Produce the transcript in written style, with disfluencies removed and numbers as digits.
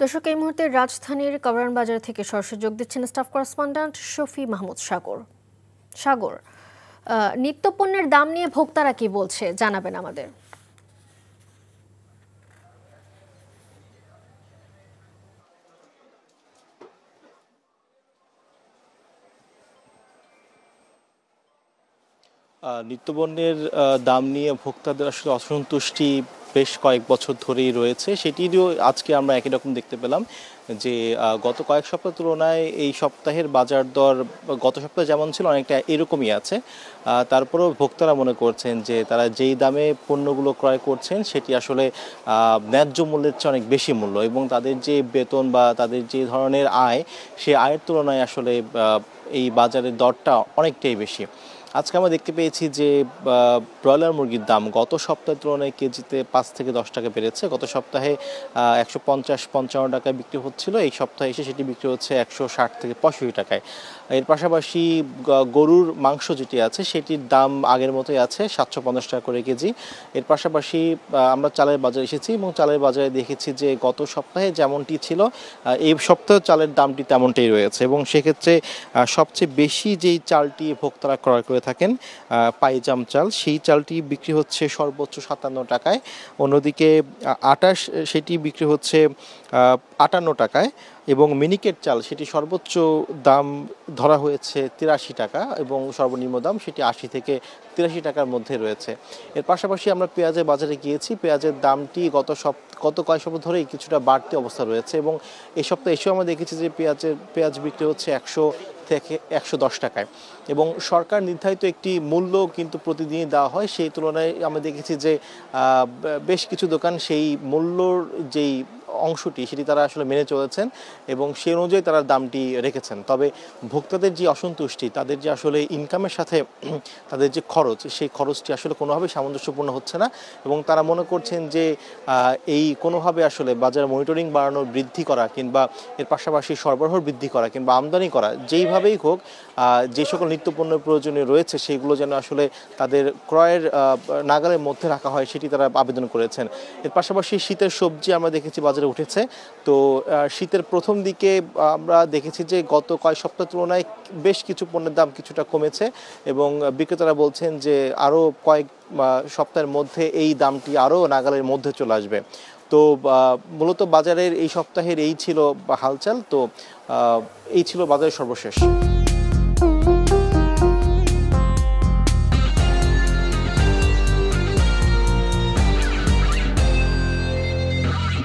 দর্শক, এই মুহূর্তে রাজধানীর কারওয়ান বাজার থেকে সরাসরি যোগ দিচ্ছেন স্টাফ করেসপন্ডেন্ট শফি মাহমুদ সাগর। নিত্যপণ্যের দাম নিয়ে ভোক্তারা কি বলছে জানাবেন আমাদের। নিত্যপণ্যের দাম নিয়ে ভোক্তাদের আসলে অসন্তুষ্টি বেশ কয়েক বছর ধরেই রয়েছে। সেটিরও আজকে আমরা একই রকম দেখতে পেলাম যে গত কয়েক সপ্তাহ তুলনায় এই সপ্তাহের বাজার দর গত সপ্তাহে যেমন ছিল অনেকটা এরকমই আছে। তারপরেও ভোক্তারা মনে করছেন যে তারা যেই দামে পণ্যগুলো ক্রয় করছেন সেটি আসলে ন্যায্য মূল্যের চেয়ে অনেক বেশি মূল্য, এবং তাদের যে বেতন বা তাদের যে ধরনের আয়, সেই আয়ের তুলনায় আসলে এই বাজারের দরটা অনেকটাই বেশি। আজকে আমরা দেখতে পেয়েছি যে ব্রয়লার মুরগির দাম গত সপ্তাহের তুলনায় কেজিতে 5 থেকে 10 টাকা বেড়েছে। গত সপ্তাহে 150-55 টাকায় বিক্রি হচ্ছিল, এই সপ্তাহে এসে সেটি বিক্রি হচ্ছে 160 থেকে 65 টাকায়। এর পাশাপাশি গরুর মাংস যেটি আছে সেটির দাম আগের মতোই আছে, 750 টাকা করে কেজি। এর পাশাপাশি আমরা চালের বাজারে এসেছি এবং চালের বাজারে দেখেছি যে গত সপ্তাহে যেমনটি ছিল এই সপ্তাহে চালের দামটি তেমনটাই রয়েছে, এবং সেক্ষেত্রে সবচেয়ে বেশি যেই চালটি ভোক্তারা ক্রয় করে থাকেন পাইজাম চাল, সেই চালটি বিক্রি হচ্ছে সর্বোচ্চ 57 টাকায়। অন্যদিকে আটা সেটি বিক্রি হচ্ছে 58 টাকায়, এবং মিনিকেট চাল সেটি সর্বোচ্চ দাম ধরা হয়েছে 83 টাকা এবং সর্বনিম্ন দাম সেটি 80 থেকে 83 টাকার মধ্যে রয়েছে। এর পাশাপাশি আমরা পেঁয়াজের বাজারে গিয়েছি, পেঁয়াজের দামটি গত কয়েক সপ্তাহ ধরেই কিছুটা বাড়তি অবস্থা রয়েছে, এবং এই সপ্তাহে এসেও আমরা দেখেছি যে পেঁয়াজ বিক্রি হচ্ছে 100 থেকে 110 টাকায়, এবং সরকার নির্ধারিত একটি মূল্য কিন্তু প্রতিদিনই দেওয়া হয়। সেই তুলনায় আমরা দেখেছি যে বেশ কিছু দোকান সেই মূল্যর যেই অংশটি সেটি তারা আসলে মেনে চলেছেন এবং সেই অনুযায়ী তারা দামটি রেখেছেন। তবে ভোক্তাদের যে অসন্তুষ্টি, তাদের যে আসলে ইনকামের সাথে তাদের যে খরচ, সেই খরচটি আসলে কোনোভাবেই সামঞ্জস্যপূর্ণ হচ্ছে না, এবং তারা মনে করছেন যে এই কোনোভাবে আসলে বাজার মনিটরিং বাড়ানো, বৃদ্ধি করা, কিংবা এর পাশাপাশি সরবরাহ বৃদ্ধি করা কিংবা আমদানি করা, যেইভাবেই হোক যে সকল নিত্যপণ্য প্রয়োজনীয় রয়েছে সেগুলো যেন আসলে তাদের ক্রয়ের নাগালের মধ্যে রাখা হয় সেটি তারা আবেদন করেছেন। এর পাশাপাশি শীতের সবজি আমরা দেখেছি বাজারে উঠেছে। তো শীতের প্রথম দিকে আমরা দেখেছি যে গত কয়েক সপ্তাহের তুলনায় বেশ কিছু পণ্যের দাম কিছুটা কমেছে, এবং বিক্রেতারা বলছেন যে আরও কয়েক সপ্তাহের মধ্যে এই দামটি আরও নাগালের মধ্যে চলে আসবে। তো মূলত বাজারের এই সপ্তাহের এই ছিল হালচাল। তো এই ছিল বাজারের সর্বশেষ।